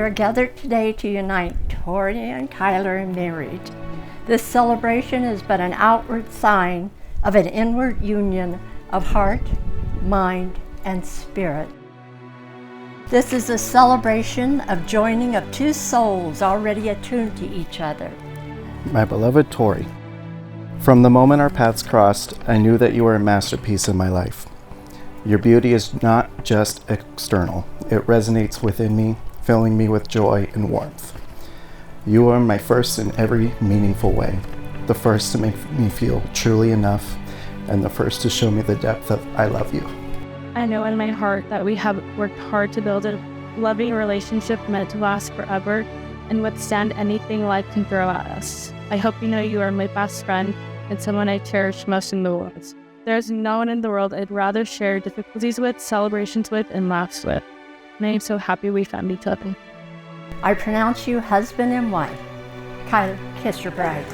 are gathered today to unite Tori and Kyler in marriage. This celebration is but an outward sign of an inward union of heart, mind, and spirit. This is a celebration of joining of two souls already attuned to each other. My beloved Tori, from the moment our paths crossed, I knew that you were a masterpiece in my life. Your beauty is not just external. It resonates within me, filling me with joy and warmth. You are my first in every meaningful way, the first to make me feel truly enough, and the first to show me the depth of I love you. I know in my heart that we have worked hard to build a loving relationship meant to last forever and withstand anything life can throw at us. I hope you know you are my best friend and someone I cherish most in the world. There is no one in the world I'd rather share difficulties with, celebrations with, and laughs with. And I am so happy we found each other. I pronounce you husband and wife. Kyler, kiss your bride.